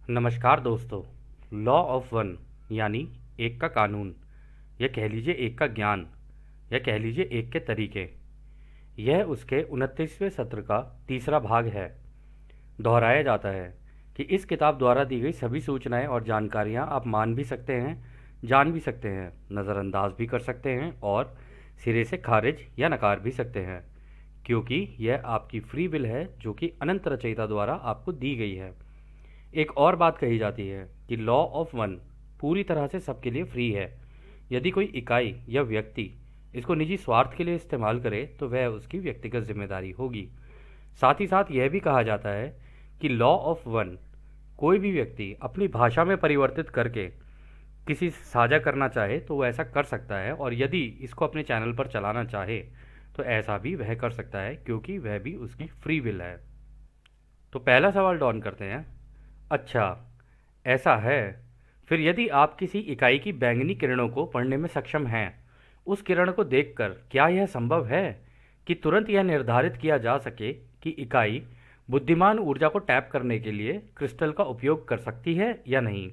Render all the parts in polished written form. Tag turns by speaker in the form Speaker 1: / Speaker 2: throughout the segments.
Speaker 1: नमस्कार दोस्तों। Law of one यानी एक का कानून, या कह लीजिए एक का ज्ञान, या कह लीजिए एक के तरीके, यह उसके 29वें सत्र का तीसरा भाग है। दोहराया जाता है कि इस किताब द्वारा दी गई सभी सूचनाएं और जानकारियां आप मान भी सकते हैं, जान भी सकते हैं, नज़रअंदाज भी कर सकते हैं और सिरे से खारिज या नकार भी सकते हैं, क्योंकि यह आपकी फ्री विल है जो कि अनंत रचयिता द्वारा आपको दी गई है। एक और बात कही जाती है कि लॉ ऑफ वन पूरी तरह से सबके लिए फ्री है। यदि कोई इकाई या व्यक्ति इसको निजी स्वार्थ के लिए इस्तेमाल करे तो वह उसकी व्यक्तिगत जिम्मेदारी होगी। साथ ही साथ यह भी कहा जाता है कि लॉ ऑफ वन कोई भी व्यक्ति अपनी भाषा में परिवर्तित करके किसी से साझा करना चाहे तो वह ऐसा कर सकता है, और यदि इसको अपने चैनल पर चलाना चाहे तो ऐसा भी वह कर सकता है, क्योंकि वह भी उसकी फ्री विल है। तो पहला सवाल डॉन करते हैं। अच्छा, ऐसा है। फिर यदि आप किसी इकाई की बैंगनी किरणों को पढ़ने में सक्षम हैं, उस किरण को देखकर क्या यह संभव है कि तुरंत यह निर्धारित किया जा सके कि इकाई बुद्धिमान ऊर्जा को टैप करने के लिए क्रिस्टल का उपयोग कर सकती है या नहीं?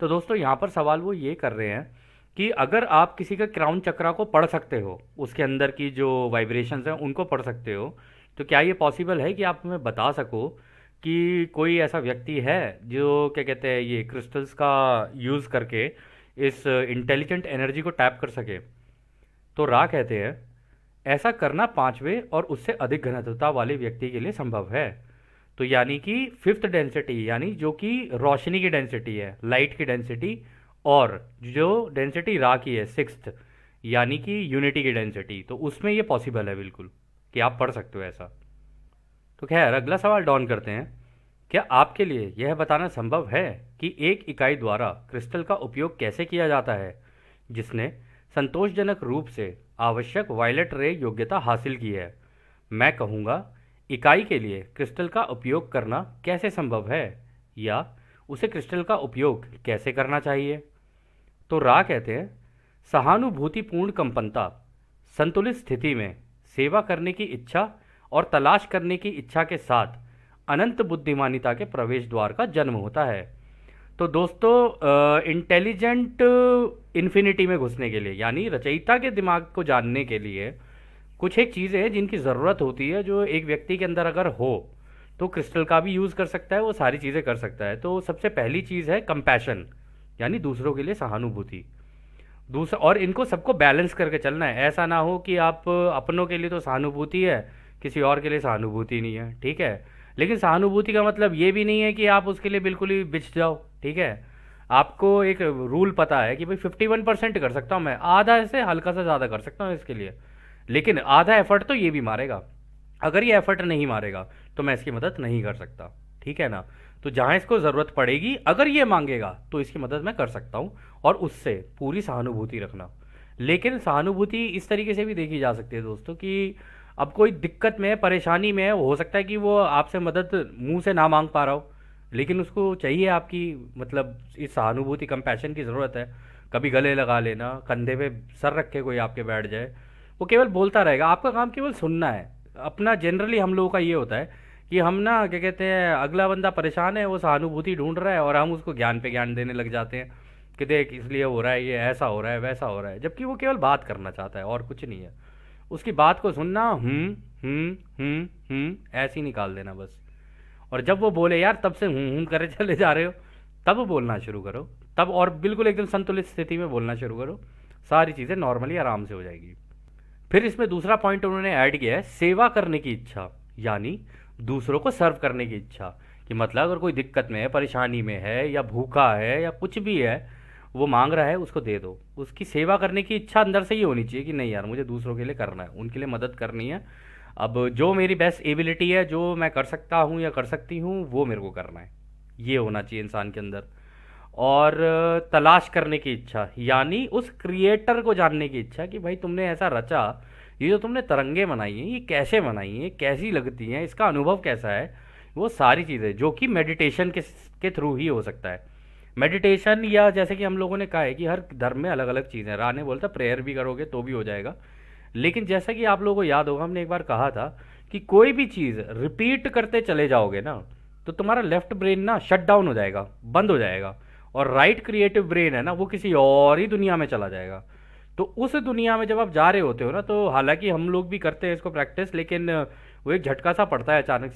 Speaker 1: तो दोस्तों, यहाँ पर सवाल वो ये कर रहे हैं कि अगर आप किसी का क्राउन चक्रा को पढ़ सकते हो, उसके अंदर की जो वाइब्रेशंस हैं उनको पढ़ सकते हो, तो क्या ये पॉसिबल है कि आप हमें बता सको कि कोई ऐसा व्यक्ति है जो क्या कहते हैं ये क्रिस्टल्स का यूज़ करके इस इंटेलिजेंट एनर्जी को टैप कर सके? तो रा कहते हैं ऐसा करना पांचवें और उससे अधिक घनत्वता वाले व्यक्ति के लिए संभव है। तो यानी कि फिफ्थ डेंसिटी, यानी जो कि रोशनी की डेंसिटी है, लाइट की डेंसिटी, और जो डेंसिटी रा की है सिक्स्थ, यानी कि यूनिटी की डेंसिटी, तो उसमें ये पॉसिबल है बिल्कुल कि आप पढ़ सकते हो ऐसा। तो खैर, अगला सवाल डॉन करते हैं। क्या आपके लिए यह बताना संभव है कि एक इकाई द्वारा क्रिस्टल का उपयोग कैसे किया जाता है जिसने संतोषजनक रूप से आवश्यक वायलेट रे योग्यता हासिल की है? मैं कहूँगा, इकाई के लिए क्रिस्टल का उपयोग करना कैसे संभव है, या उसे क्रिस्टल का उपयोग कैसे करना चाहिए? तो रा कहते हैं सहानुभूतिपूर्ण कंपनता, संतुलित स्थिति में सेवा करने की इच्छा और तलाश करने की इच्छा के साथ अनंत बुद्धिमानिता के प्रवेश द्वार का जन्म होता है। तो दोस्तों, इंटेलिजेंट इन्फिनिटी में घुसने के लिए, यानी रचयिता के दिमाग को जानने के लिए, कुछ एक चीज़ें हैं जिनकी ज़रूरत होती है, जो एक व्यक्ति के अंदर अगर हो तो क्रिस्टल का भी यूज़ कर सकता है, वो सारी चीज़ें कर सकता है। तो सबसे पहली चीज़ है कंपैशन, यानी दूसरों के लिए सहानुभूति। दूसरा, और इनको सबको बैलेंस करके चलना है। ऐसा ना हो कि आप अपनों के लिए तो सहानुभूति है, किसी और के लिए सहानुभूति नहीं है, ठीक है। लेकिन सहानुभूति का मतलब ये भी नहीं है कि आप उसके लिए बिल्कुल ही बिछ जाओ, ठीक है। आपको एक रूल पता है कि भाई 51% कर सकता हूँ मैं, आधा से हल्का सा ज़्यादा कर सकता हूँ इसके लिए, लेकिन आधा एफर्ट तो ये भी मारेगा। अगर ये एफर्ट नहीं मारेगा तो मैं इसकी मदद नहीं कर सकता, ठीक है ना। तो जहाँ इसको ज़रूरत पड़ेगी, अगर ये मांगेगा तो इसकी मदद मैं कर सकता हूँ, और उससे पूरी सहानुभूति रखना। लेकिन सहानुभूति इस तरीके से भी देखी जा सकती है दोस्तों कि अब कोई दिक्कत में है, परेशानी में है, हो सकता है कि वो आपसे मदद मुंह से ना मांग पा रहा हो, लेकिन उसको चाहिए आपकी, मतलब इस सहानुभूति कंपैशन की ज़रूरत है। कभी गले लगा लेना, कंधे पे सर रख के कोई आपके बैठ जाए, वो केवल बोलता रहेगा, आपका काम केवल सुनना है। अपना जनरली हम लोगों का ये होता है कि हम ना क्या कहते हैं, अगला बंदा परेशान है, वो सहानुभूति ढूंढ रहा है, और हम उसको ज्ञान पे ज्ञान देने लग जाते हैं कि देख इसलिए हो रहा है, ये ऐसा हो रहा है, वैसा हो रहा है, जबकि वो केवल बात करना चाहता है और कुछ नहीं है। उसकी बात को सुनना, ऐसे ही निकाल देना बस। और जब वो बोले यार तब से करे चले जा रहे हो, तब बोलना शुरू करो, तब और बिल्कुल एकदम संतुलित स्थिति में बोलना शुरू करो, सारी चीज़ें नॉर्मली आराम से हो जाएगी। फिर इसमें दूसरा पॉइंट उन्होंने ऐड किया है सेवा करने की इच्छा, यानी दूसरों को सर्व करने की इच्छा। कि मतलब अगर कोई दिक्कत में है, परेशानी में है, या भूखा है, या कुछ भी है, वो मांग रहा है, उसको दे दो। उसकी सेवा करने की इच्छा अंदर से ही होनी चाहिए कि नहीं यार, मुझे दूसरों के लिए करना है, उनके लिए मदद करनी है। अब जो मेरी बेस्ट एबिलिटी है, जो मैं कर सकता हूँ या कर सकती हूँ, वो मेरे को करना है, ये होना चाहिए इंसान के अंदर। और तलाश करने की इच्छा, यानी उस क्रिएटर को जानने की इच्छा कि भाई तुमने ऐसा रचा, ये जो तुमने तरंगे बनाई हैं, ये कैसे बनाई हैं, कैसी लगती हैं, इसका अनुभव कैसा है। वो सारी चीज़ें जो कि मेडिटेशन के थ्रू ही हो सकता है। मेडिटेशन, या जैसे कि हम लोगों ने कहा है कि हर धर्म में अलग अलग चीज़ें, राने बोलता प्रेयर भी करोगे तो भी हो जाएगा। लेकिन जैसा कि आप लोगों को याद होगा, हमने एक बार कहा था कि कोई भी चीज़ रिपीट करते चले जाओगे ना, तो तुम्हारा लेफ्ट ब्रेन ना शट डाउन हो जाएगा, बंद हो जाएगा, और राइट क्रिएटिव ब्रेन है ना वो किसी और ही दुनिया में चला जाएगा। तो उस दुनिया में जब आप जा रहे होते हो ना, तो हालांकि हम लोग भी करते हैं इसको प्रैक्टिस, लेकिन वो एक झटका सा पड़ता है अचानक